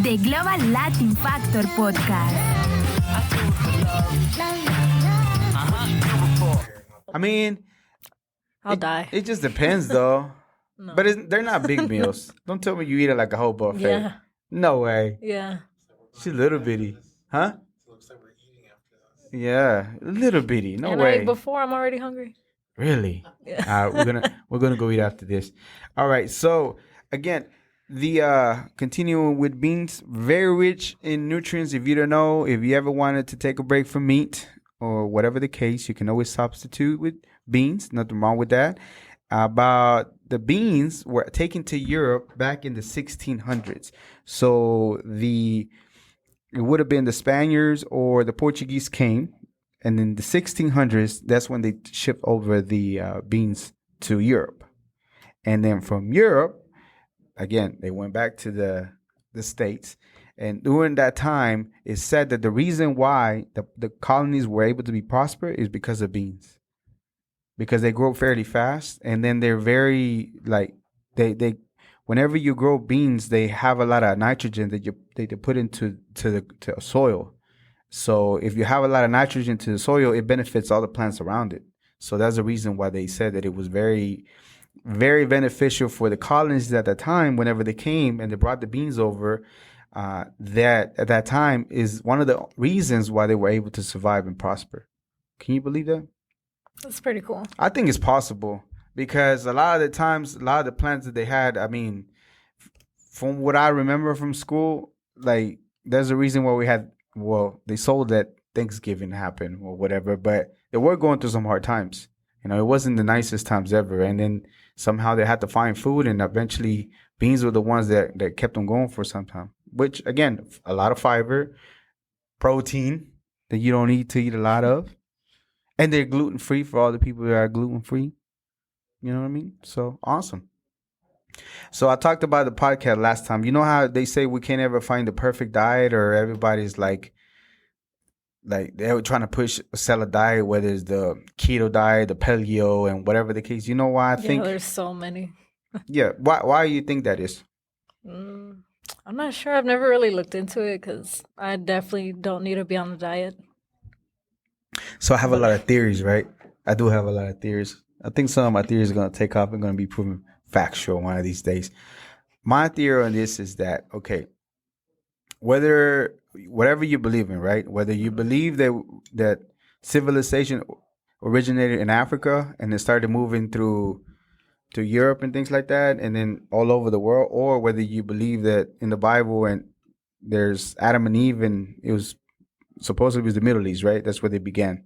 The Global Latin Factor Podcast. I mean, I'll die. It just depends, though. No. But they're not big meals. Don't tell me you eat it like a whole buffet. Yeah. No way. Yeah. She's little bitty. Huh? Yeah, little bitty. No and way. I ate before. I'm already hungry. Really? Yeah. We're gonna go eat after this. All right. So again, the continuing with beans, very rich in nutrients. If you don't know, if you ever wanted to take a break from meat or whatever the case, you can always substitute with beans. Nothing wrong with that. About the beans were taken to Europe back in the 1600s. So it would have been the Spaniards or the Portuguese came. And in the 1600s, that's when they shipped over the beans to Europe. And then from Europe, again, they went back to the States. And during that time, it's said that the reason why the colonies were able to be prosperous is because of beans. Because they grow fairly fast. And then they're very, like, they whenever you grow beans, they have a lot of nitrogen that they put into the soil. So if you have a lot of nitrogen to the soil, it benefits all the plants around it. So that's the reason why they said that it was very, very beneficial for the colonists at that time. Whenever they came and they brought the beans over, that at that time is one of the reasons why they were able to survive and prosper. Can you believe that? That's pretty cool. I think it's possible because a lot of the times, a lot of the plants that they had, I mean, from what I remember from school, like there's a reason why we had. Well, they sold that Thanksgiving happened or whatever, but they were going through some hard times. You know, it wasn't the nicest times ever. And then somehow they had to find food, and eventually beans were the ones that kept them going for some time. Which, again, a lot of fiber, protein that you don't need to eat a lot of. And they're gluten-free for all the people that are gluten-free. You know what I mean? So, awesome. So I talked about the podcast last time. You know how they say we can't ever find the perfect diet, or everybody's like they're trying to sell a diet, whether it's the keto diet, the paleo, and whatever the case. You know why I think? There's so many. Yeah. Why do you think that is? I'm not sure. I've never really looked into it because I definitely don't need to be on the diet. So I have a lot of theories, right? I do have a lot of theories. I think some of my theories are going to take off and going to be proven factual one of these days. My theory on this is that, okay, whatever you believe in, right? Whether you believe that civilization originated in Africa and then started moving to Europe and things like that, and then all over the world, or whether you believe that in the Bible and there's Adam and Eve and it was supposedly it was the Middle East, right? That's where they began.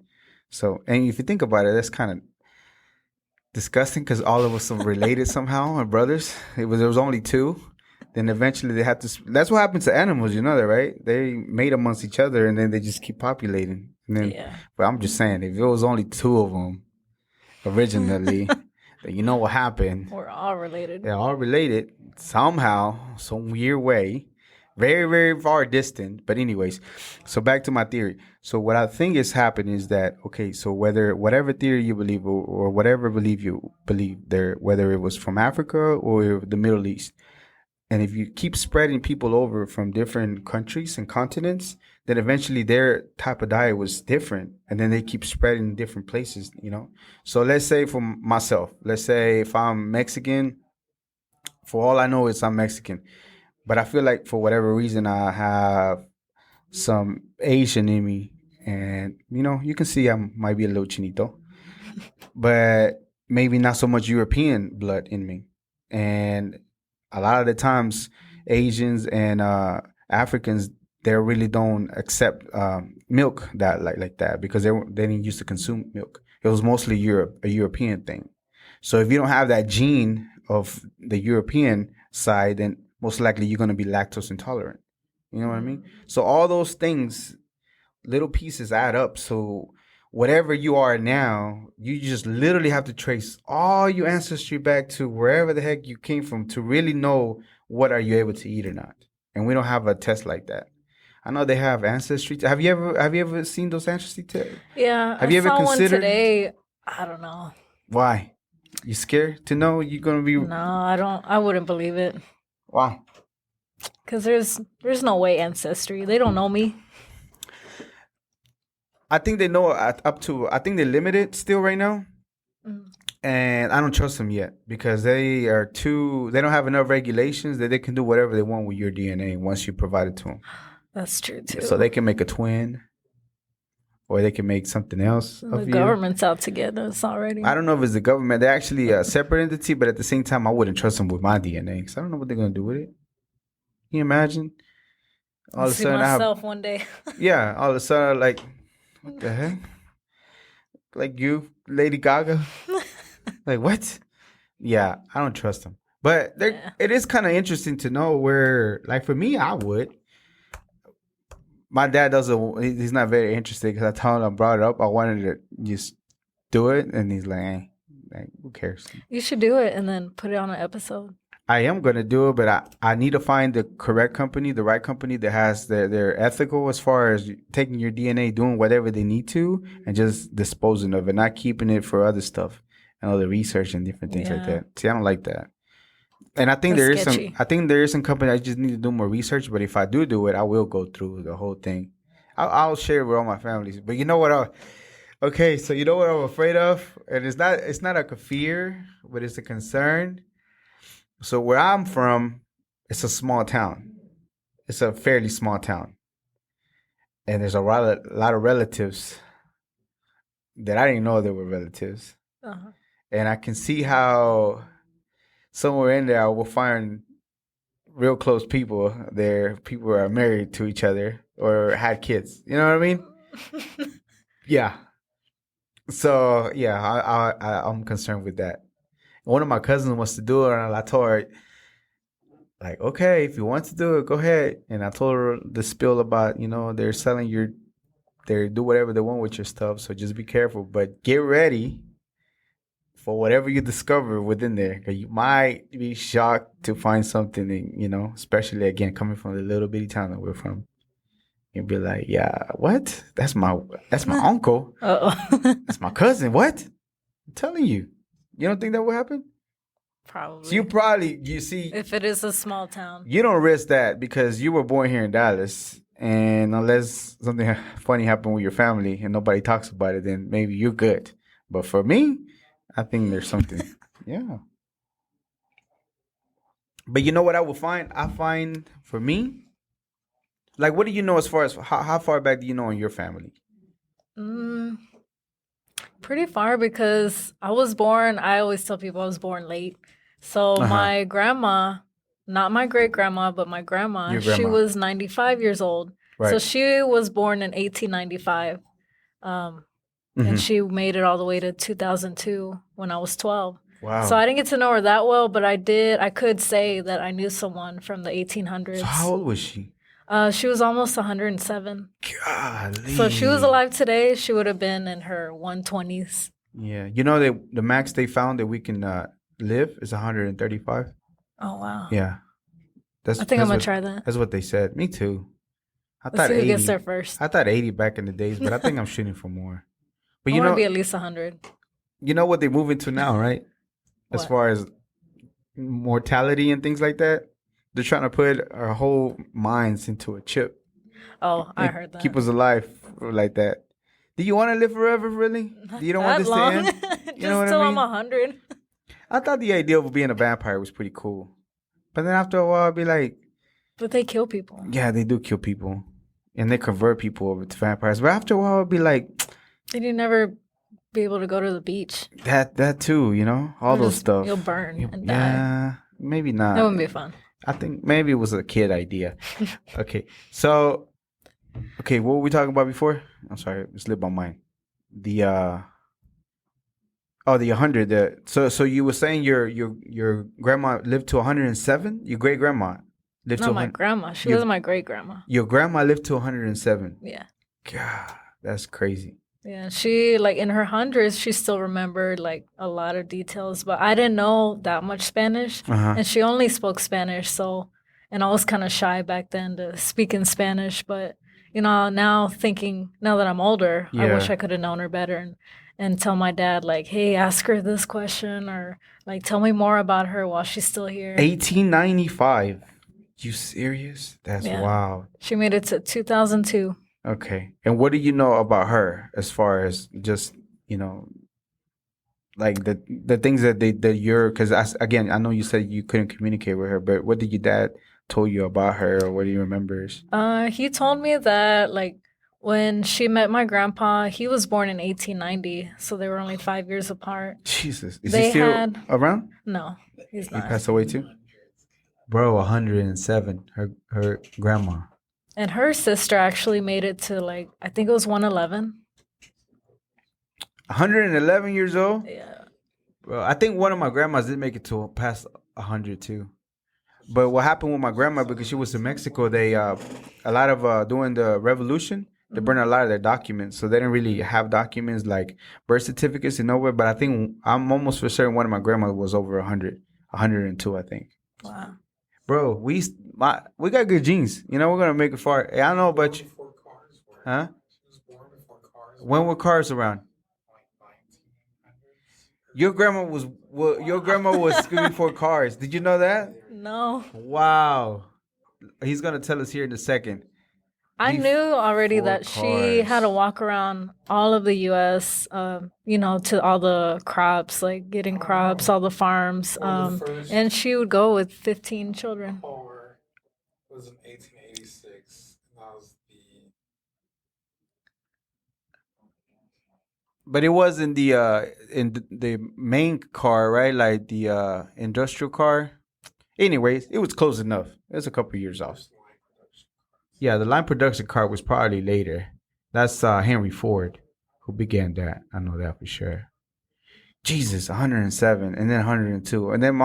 So, and if you think about it, that's kind of disgusting because all of us are related somehow, our brothers. There was only two. Then eventually they had to. That's what happens to animals, you know that, right? They mate amongst each other and then they just keep populating. And then, Yeah. But I'm just saying, if it was only two of them originally, then you know what happened. We're all related. They're all related somehow, some weird way. Very, very far distant. But anyways, so back to my theory. So what I think is happening is that, okay, so whatever theory you believe or whatever belief you believe there, whether it was from Africa or the Middle East, and if you keep spreading people over from different countries and continents, then eventually their type of diet was different. And then they keep spreading in different places, you know. So let's say for myself, let's say if I'm Mexican, for all I know is I'm Mexican. But I feel like for whatever reason, I have some Asian in me. And, you know, you can see I might be a little chinito. But maybe not so much European blood in me. And a lot of the times, Asians and Africans, they really don't accept milk that like that because they didn't used to consume milk. It was mostly a European thing. So if you don't have that gene of the European side, then most likely you're going to be lactose intolerant. You know what I mean? So all those things, little pieces add up. So whatever you are now, you just literally have to trace all your ancestry back to wherever the heck you came from to really know what are you able to eat or not. And we don't have a test like that. I know they have ancestry. Have you ever seen those ancestry tests? Yeah. Have you ever saw considered? One today. I don't know. Why? You scared to know you're gonna be? No, I don't. I wouldn't believe it. Why? Because there's no way ancestry. They don't know me. I think they know up to. I think they're limited still right now, and I don't trust them yet because they are too. They don't have enough regulations that they can do whatever they want with your DNA once you provide it to them. That's true too. So they can make a twin, or they can make something else. The government's out to get us already. I don't know if it's the government. They're actually a separate entity, but at the same time, I wouldn't trust them with my DNA because I don't know what they're gonna do with it. Can you imagine? All of a sudden, myself one day. Yeah, all of a sudden, like, what the heck? Like you, Lady Gaga. Like what? Yeah, I don't trust them. But it is kind of interesting to know where, like for me, I would. My dad doesn't. He's not very interested because I told him I brought it up. I wanted to just do it, and he's like, who cares? You should do it and then put it on an episode. I am gonna do it, but I need to find the correct company, the right company that has they're ethical as far as taking your DNA, doing whatever they need to, and just disposing of it, not keeping it for other stuff and other research and different things like that. See, I don't like that. And I think there is some company I just need to do more research. But if I do it, I will go through the whole thing. I'll share it with all my families. But you know what? Okay, so you know what I'm afraid of, and it's not like a fear, but it's a concern. So where I'm from, it's a small town. It's a fairly small town, and there's a lot of relatives that I didn't know they were relatives, and I can see how somewhere in there I will find real close people there. People are married to each other or had kids. You know what I mean? Yeah. So yeah, I'm concerned with that. One of my cousins wants to do it, and I told her, like, okay, if you want to do it, go ahead. And I told her the spiel about, they're selling they do whatever they want with your stuff, so just be careful. But get ready for whatever you discover within there, because you might be shocked to find something, especially, again, coming from the little bitty town that we're from. You'd be like, yeah, what? That's my uncle. Uh-oh. That's my cousin. What? I'm telling you. You don't think that will happen? Probably. So you see. If it is a small town. You don't risk that because you were born here in Dallas. And unless something funny happened with your family and nobody talks about it, then maybe you're good. But for me, I think there's something. Yeah. But you know what I will find? I find for me, like, what do you know as far as how far back do you know in your family? Pretty far because I always tell people I was born late. So my grandma, not my great grandma, but my grandma, she was 95 years old. Right. So she was born in 1895. And she made it all the way to 2002 when I was 12. Wow. So I didn't get to know her that well, but I could say that I knew someone from the 1800s. So how old was she? She was almost 107. Golly. So if she was alive today, she would have been in her 120s. Yeah. The max they found that we can live is 135. Oh, wow. Yeah. I think I'm going to try that. That's what they said. Me too. Let's see who gets there first. I thought 80 back in the days, but I think I'm shooting for more. But I want to be at least 100. You know what they're moving to now, right? As far as mortality and things like that. They're trying to put our whole minds into a chip. Oh, I heard that. Keep us alive like that. Do you want to live forever, really? You don't want this to end? Just till I'm 100. I thought the idea of being a vampire was pretty cool. But then after a while, I'd be like... But they kill people. Yeah, they do kill people. And they convert people over to vampires. But after a while, I'd be like... Then you never be able to go to the beach. That too, all those stuff. You'll burn and die. Yeah, maybe not. That wouldn't be fun. I think maybe it was a kid idea. Okay. So, what were we talking about before? I'm sorry. It slipped my mind. The 100. So you were saying your grandma lived to 107? Your great grandma lived to 100? Not my grandma. She wasn't my great grandma. Your grandma lived to 107? Yeah. God, that's crazy. Yeah, she, in her hundreds, she still remembered, a lot of details. But I didn't know that much Spanish. And she only spoke Spanish. And I was kind of shy back then to speak in Spanish. But, now that I'm older, I wish I could have known her better and tell my dad, hey, ask her this question or, tell me more about her while she's still here. 1895. You serious? That's wild. She made it to 2002. Okay. And what do you know about her as far as just, like the things that you're, because again, I know you said you couldn't communicate with her, but what did your dad told you about her, or what do you remember? He told me that like when she met my grandpa, he was born in 1890, so they were only 5 years apart. Jesus, is he still around? No, he's not. He passed away too. Bro, 107. Her grandma. And her sister actually made it to like I think it was 111. 111 years old? Yeah. Bro, I think one of my grandmas did make it to past 100 too. But what happened with my grandma, because she was in Mexico, they a lot of during the revolution, they burned a lot of their documents, so they didn't really have documents like birth certificates and nowhere. But I think I'm almost for certain one of my grandmas was over 100, 102, I think. Wow. Bro, we got good genes. We're gonna make it far. Hey, I don't know about you. Huh? When were cars around? Your grandma was before cars. Did you know that? No. Wow. He's gonna tell us here in a second. I knew already that she had to walk around all of the U.S., to all the crops, like getting crops, all the farms. And she would go with 15 children. It was in 1886. And that was But it wasn't the main car, right? Like the industrial car. Anyways, it was close enough. It was a couple years off. Yeah, the line production car was probably later. That's Henry Ford who began that. I know that for sure. Jesus, 107 and then 102. And then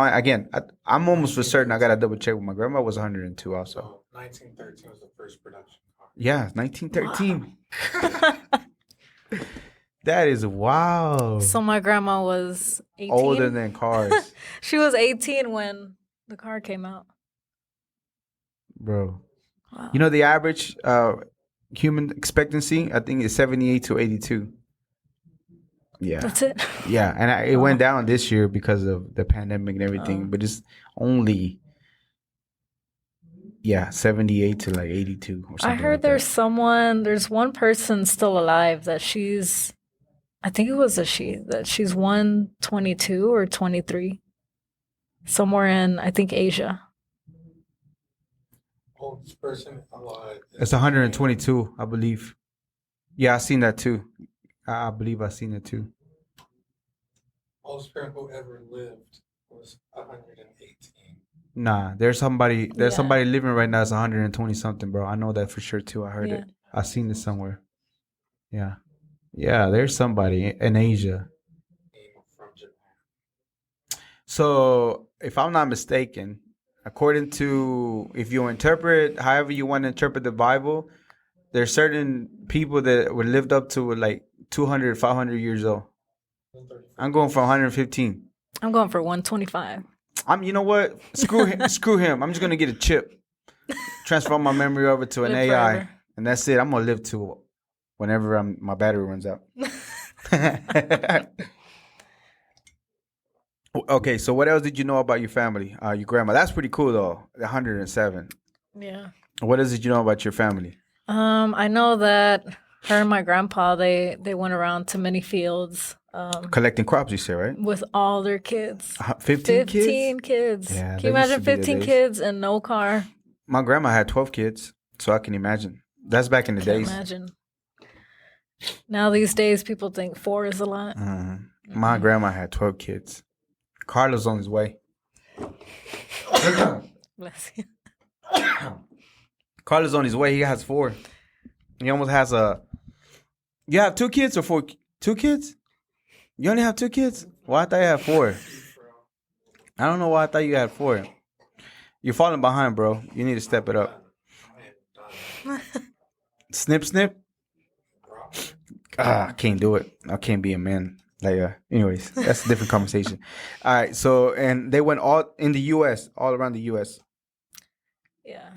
I'm almost for certain, I got to double check with my grandma, was 102 also. 1913 was the first production car. Yeah, 1913. Wow. That is wow. So my grandma was 18. Older than cars. She was 18 when the car came out. Bro. Wow. The average human expectancy, I think, is 78 to 82. Yeah. That's it? Yeah, and it went down this year because of the pandemic and everything, but it's only, 78 to like 82 or something. I heard like there's one person still alive that I think it was that she's 122 or 23. Somewhere in, I think, Asia. Oldest person alive. It's 122, I believe. Yeah, I seen that too. I believe I seen it too. Oldest person who ever lived was 118. Nah, there's somebody living right now that's 120 something, bro. I know that for sure too. I heard it. I seen it somewhere. Yeah. Yeah, there's somebody in Asia. From Japan. So, if I'm not mistaken, according to, if you interpret however you want to interpret the Bible, there's certain people that were lived up to like 200, 500 years old. I'm going for 115. I'm going for 125. You know what? Screw him. I'm just going to get a chip. Transfer my memory over to an AI. Forever. And that's it. I'm going to live to whenever my battery runs out. Okay, so what else did you know about your family? Your grandma. That's pretty cool, though. 107. Yeah. What else did you know about your family? I know that her and my grandpa, they went around to many fields. Collecting crops, you say, right? With all their kids. 15 kids? Yeah, can you imagine 15 kids and no car? My grandma had 12 kids, so I can imagine. That's back in the days. Imagine. Now these days, people think 4 is a lot. My grandma had 12 kids. Carlos on his way. Bless you. Carlos on his way. He has 4. He almost has You have 2 kids or 4? 2 kids? You only have 2 kids? Well, I thought you had 4. I don't know why I thought you had 4. You're falling behind, bro. You need to step it up. Snip. I can't do it. I can't be a man. Anyways, that's a different conversation. All right. So, and they went all in the U.S., all around the U.S. Yeah.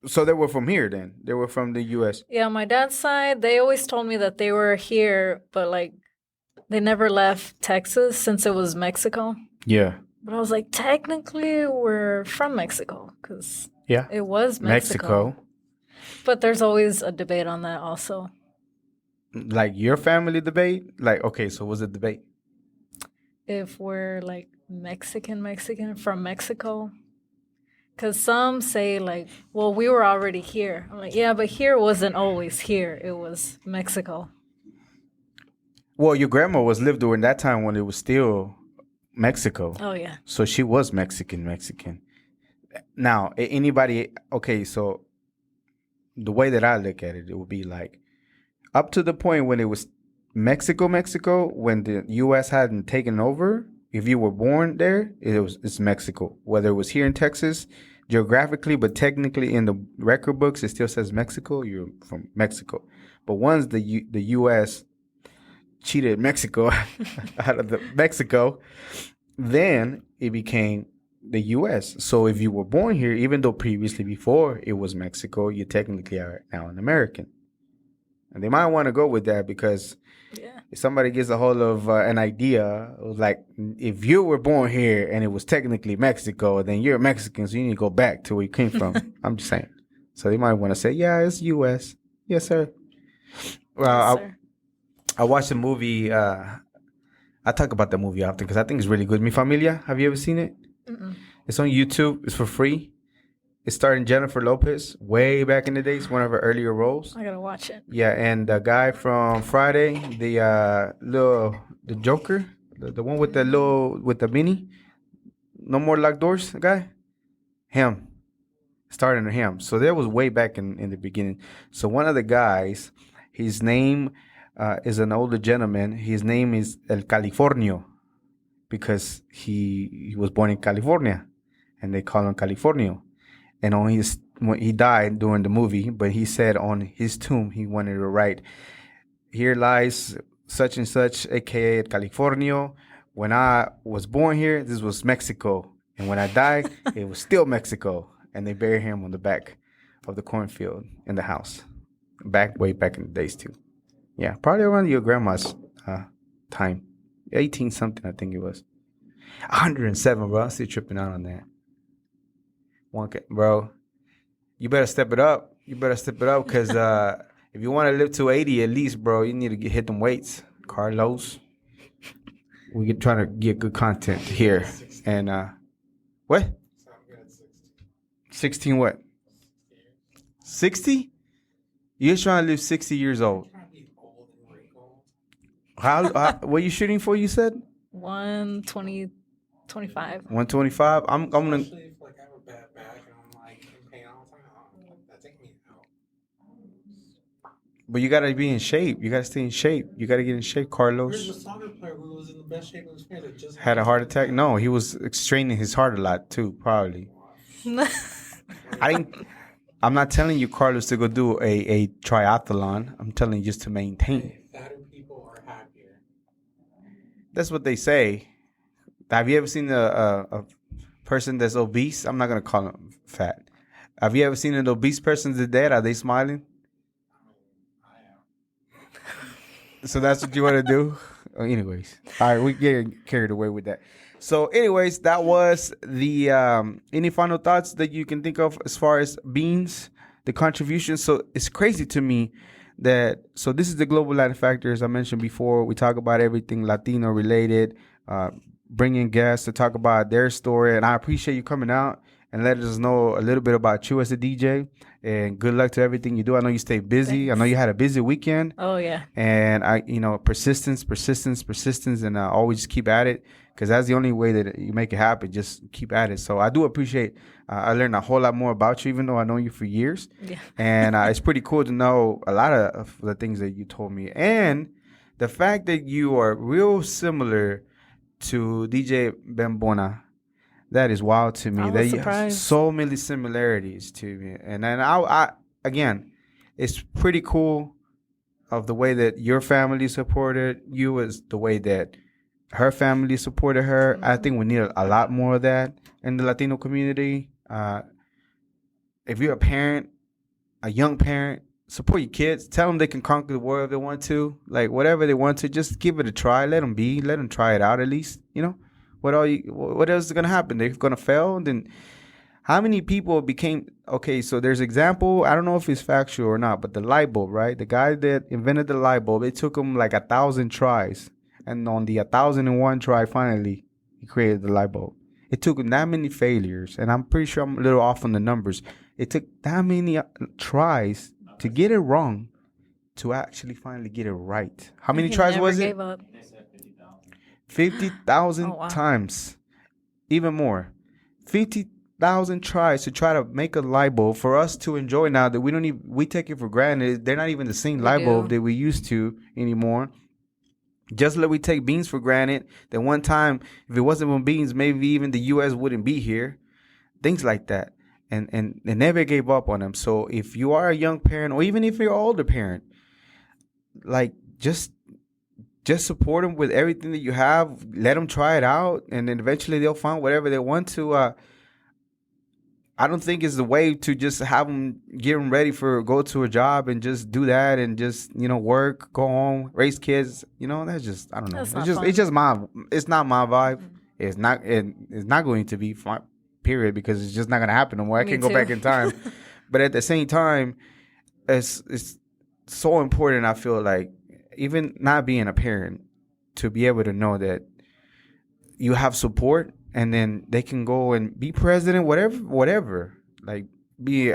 So they were from here then? They were from the U.S.? Yeah, my dad's side, they always told me that they were here, but they never left Texas since it was Mexico. Yeah. But I was like, technically, we're from Mexico because Yeah. It was Mexico. But there's always a debate on that also. Like your family debate? Like, okay, so what's the debate? If we're like Mexican from Mexico. Because some say like, well, we were already here. I'm like, yeah, but here wasn't always here. It was Mexico. Well, your grandma lived during that time when it was still Mexico. Oh, yeah. So she was Mexican. Now, anybody, okay, so the way that I look at it, it would be like up to the point when it was Mexico, when the U.S. hadn't taken over. If you were born there, it's Mexico. Whether it was here in Texas, geographically, but technically in the record books, it still says Mexico. You're from Mexico. But once the U.S. cheated Mexico out of Mexico, then it became the U.S. So if you were born here, even though previously before it was Mexico, you technically are now an American. And they might want to go with that because if somebody gets a hold of an idea, like if you were born here and it was technically Mexico, then you're Mexican, so you need to go back to where you came from. I'm just saying. So they might want to say, yeah, it's U.S. Yes, sir. Well, Yes, sir. I watched the movie. I talk about the movie often because I think it's really good. Mi Familia, have you ever seen it? Mm-mm. It's on YouTube. It's for free. It's starring Jennifer Lopez way back in the days, one of her earlier roles. I gotta watch it. Yeah, and the guy from Friday, the Joker, the one with the mini, no more locked doors guy, him, starting him. So that was way back in the beginning. So one of the guys, his name is an older gentleman. His name is El Californio because he was born in California, and they call him Californio. And when he died during the movie, but he said on his tomb he wanted to write, "Here lies such and such, aka Californio. When I was born here, this was Mexico, and when I died, it was still Mexico." And they bury him on the back of the cornfield in the house, way back in the days too. Yeah, probably around your grandma's time, 18 something, I think it was. 107, bro. I'm still tripping out on that. Bro, you better step it up. Because if you want to live to 80 at least, bro, you need to hit them weights. Carlos, we get trying to get good content here. And what? So I'm good at 16. 16 what? 60? You're trying to live 60 years old. I'm trying to be old and wrinkled. How what are you shooting for, you said? 120, 25. 125? I'm gonna... Especially if like I have a bad back and I'm like in pain all the time. That takes me out. But you gotta be in shape. You gotta stay in shape. You gotta get in shape, Carlos. There's a soccer player who was in the best shape of his career that just Had a heart attack? No, he was straining his heart a lot too, probably. I'm not telling you, Carlos, to go do a triathlon. I'm telling you just to maintain. Fatter people are happier. That's what they say. Have you ever seen a person that's obese? I'm not gonna call them fat. Have you ever seen an obese person that's dead? Are they smiling? So that's what you want to do? Anyways. All right, we get carried away with that. So anyways, that was the any final thoughts that you can think of as far as beans, the contribution. So it's crazy to me that, so this is the Global Latin Factor, as I mentioned before. We talk about everything Latino related, bring in guests to talk about their story. And I appreciate you coming out and letting us know a little bit about you as a DJ. And good luck to everything you do. I know you stay busy. Thanks. I know you had a busy weekend. Oh, yeah. And persistence, and always keep at it, because that's the only way that you make it happen. Just keep at it. So I do appreciate. I learned a whole lot more about you, even though I know you for years. Yeah. And it's pretty cool to know a lot of the things that you told me, and the fact that you are real similar to DJ Bembona. That is wild to me. I was That surprised. So many similarities to me. And then I again, it's pretty cool of the way that your family supported you, as the way that her family supported her. Mm-hmm. I think we need a lot more of that in the Latino community. If you're a parent, a young parent, support your kids. Tell them they can conquer the world if they want to. Like, whatever they want to, just give it a try. Let them try it out at least, What else is going to happen? They're going to fail, then How many people became okay? So there's example. I don't know if it's factual or not, but the light bulb, right? The guy that invented the light bulb, it took him like 1,000 tries, and on the 1,001 try, finally he created the light bulb. It took him that many failures, and I'm pretty sure I'm a little off on the numbers. It took that many tries to get it wrong, to actually finally get it right. How many tries was it? 50,000 times, even more. 50,000 tries to try to make a light bulb for us to enjoy now that we take it for granted. They're not even the same light bulb that we used to anymore. Just like we take beans for granted. That one time, if it wasn't for beans, maybe even the U.S. wouldn't be here. Things like that. And they never gave up on them. So if you are a young parent, or even if you're an older parent, like just support them with everything that you have. Let them try it out, and then eventually they'll find whatever they want to. I don't think it's the way to just have them get them ready for go to a job and just do that and just work, go home, raise kids. That's just I don't know. It's not my vibe. It's not going to be fun, period, because it's just not going to happen no more. I can't go back in time. But at the same time, it's so important. I feel like even not being a parent, to be able to know that you have support, and then they can go and be president, whatever. Like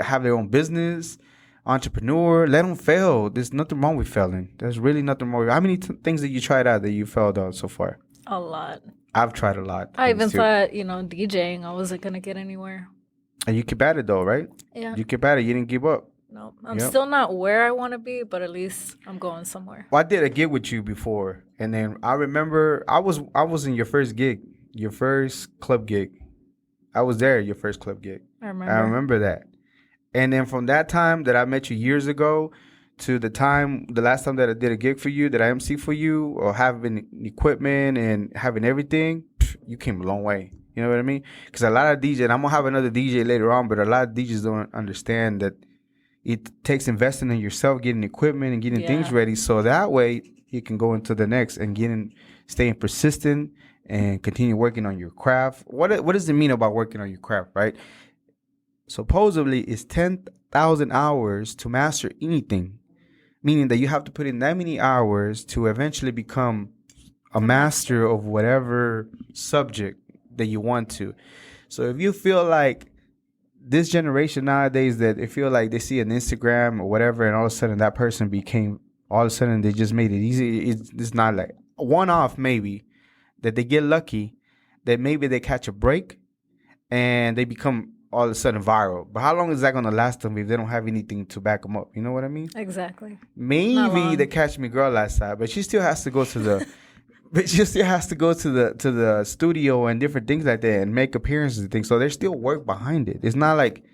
have their own business, entrepreneur. Let them fail. There's nothing wrong with failing. There's really nothing wrong with. How many things that you tried out that you failed on so far? A lot. I've tried a lot. I even thought, DJing, I wasn't gonna get anywhere. And you keep at it though, right? Yeah. You keep at it. You didn't give up. No, I'm still not where I want to be, but at least I'm going somewhere. Well, I did a gig with you before, and then I remember I was in your first gig, your first club gig. I was there at your first club gig. I remember that. And then from that time that I met you years ago to the last time that I did a gig for you, that I MC for you, or having equipment and having everything, you came a long way. You know what I mean? Because a lot of DJs, and I'm going to have another DJ later on, but a lot of DJs don't understand that it takes investing in yourself, getting equipment and getting things ready. So that way you can go into the next and staying persistent and continue working on your craft. What does it mean about working on your craft, right? Supposedly it's 10,000 hours to master anything, meaning that you have to put in that many hours to eventually become a master of whatever subject that you want to. So if you feel like this generation nowadays, that they feel like they see an Instagram or whatever, and all of a sudden that person all of a sudden they just made it easy. It's not like one-off, maybe, that they get lucky, that maybe they catch a break and they become all of a sudden viral. But how long is that going to last them if they don't have anything to back them up? You know what I mean? Exactly. Maybe the Catch Me Girl last time, but she still has to go to the to the studio and different things like that and make appearances and things. So there's still work behind it. It's not like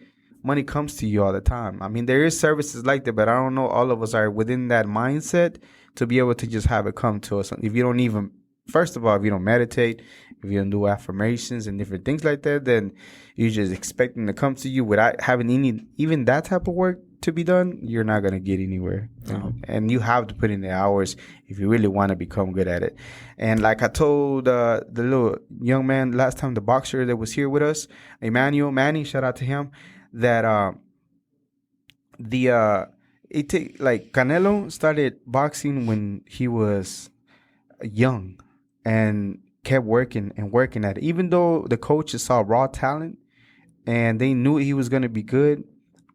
money comes to you all the time. I mean, there is services like that, but I don't know all of us are within that mindset to be able to just have it come to us. If you don't even, first of all, if you don't meditate, if you don't do affirmations and different things like that, then you're just expecting to come to you without having even that type of work to be done, you're not going to get anywhere. No. And you have to put in the hours if you really want to become good at it. And like I told the little young man last time, the boxer that was here with us, Emmanuel Manny, shout out to him, that Canelo started boxing when he was young and kept working at it. Even though the coaches saw raw talent and they knew he was going to be good,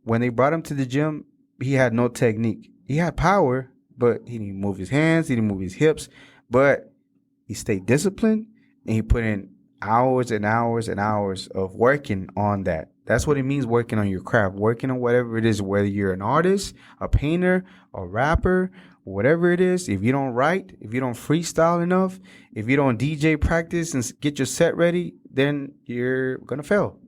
when they brought him to the gym, he had no technique. He had power, but he didn't move his hands, he didn't move his hips, but he stayed disciplined and he put in hours and hours and hours of working on that. That's what it means, working on your craft, working on whatever it is, whether you're an artist, a painter, a rapper, whatever it is. If you don't write, if you don't freestyle enough, if you don't DJ practice and get your set ready, then you're going to fail.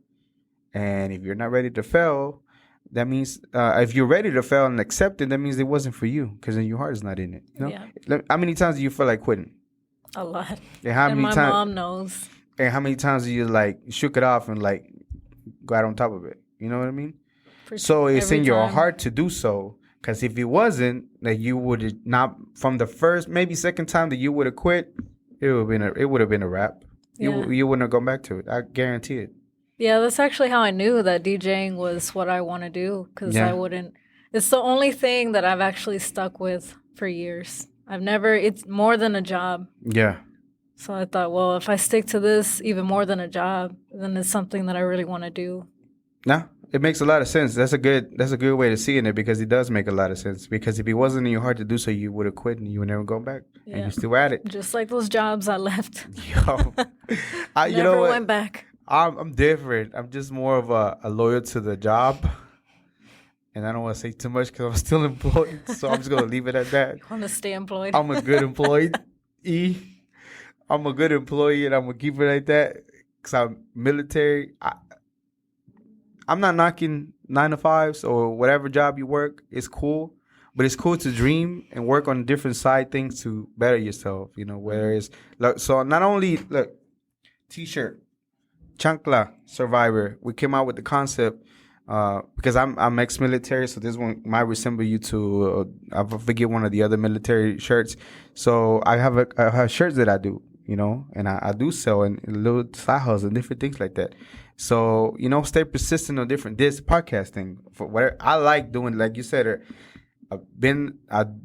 And if you're not ready to fail, that means if you're ready to fail and accept it, that means it wasn't for you, because then your heart is not in it. You know? Yeah. How many times do you feel like quitting? A lot. And my mom knows. And how many times do you shook it off and got on top of it? You know what I mean? So it's in your heart to do so. Because if it wasn't, that you would not, from the first, maybe second time that you would have quit, it would have been a wrap. Yeah. You wouldn't have gone back to it. I guarantee it. Yeah, that's actually how I knew that DJing was what I want to do, because I wouldn't. It's the only thing that I've actually stuck with for years. It's more than a job. Yeah. So I thought, well, if I stick to this even more than a job, then it's something that I really want to do. No, it makes a lot of sense. That's a good way to see it, because it does make a lot of sense. Because if it wasn't in your heart to do so, you would have quit and you would never go back. Yeah. And you're still at it. Just like those jobs I left. Yo, you know what? Went back. I'm different. I'm just more of a loyal to the job. And I don't want to say too much because I'm still employed. So I'm just going to leave it at that. You want to stay employed? I'm a good employee. I'm a good employee, and I'm going to keep it like that because I'm military. I'm not knocking 9 to 5s or whatever job you work. It's cool. But it's cool to dream and work on different side things to better yourself. You know, whether it's... So not only... Look, T-shirt. Chancla Survivor. We came out with the concept because I'm ex-military, so this one might resemble you to I forget one of the other military shirts. So I have shirts that I do, you know, and I do sell and little side hustles and different things like that. So, you know, stay persistent on this podcasting for whatever I like doing. Like you said, I've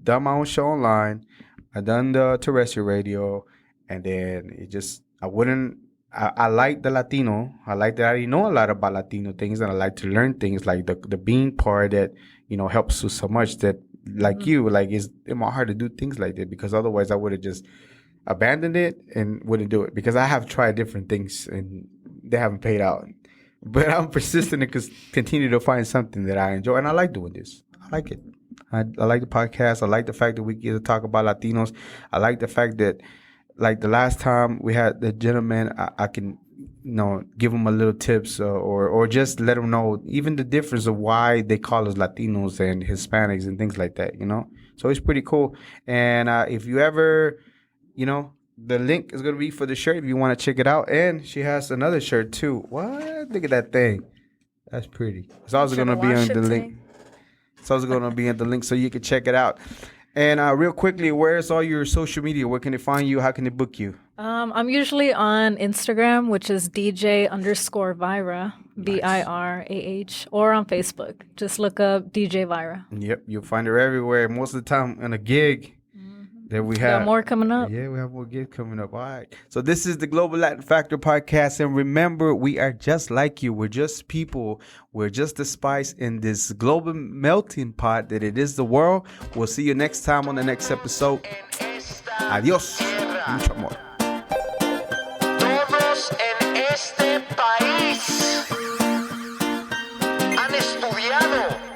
done my own show online. I've done the terrestrial radio, and then I like the Latino. I like that I know a lot about Latino things, and I like to learn things like the being part that, you know, helps you so much that, like you, like it's in my heart to do things like that, because otherwise I would have just abandoned it and wouldn't do it, because I have tried different things and they haven't paid out. But I'm persistent and continue to find something that I enjoy, and I like doing this. I like it. I like the podcast. I like the fact that we get to talk about Latinos. I like the fact that, like the last time we had the gentleman, I can, you know, give him a little tips or just let him know even the difference of why they call us Latinos and Hispanics and things like that, you know. So it's pretty cool. And if you ever, you know, the link is going to be for the shirt if you want to check it out. And she has another shirt too. What? Look at that thing. That's pretty. It's also going to be on the link. It's also going to be in the link so you can check it out. And real quickly, where's all your social media? Where can they find you? How can they book you? I'm usually on Instagram, which is DJ_Virah, VIRAH, or on Facebook. Just look up DJ Virah. Yep, you'll find her everywhere. Most of the time on a gig that we have. Got more coming up. Yeah, we have more gigs coming up. All right. So this is the Global Latin Factor podcast. And remember, we are just like you. We're just people. We're just the spice in this global melting pot that it is the world. We'll see you next time on the next episode. Adios. Mucho amor. Todos en este país han estudiado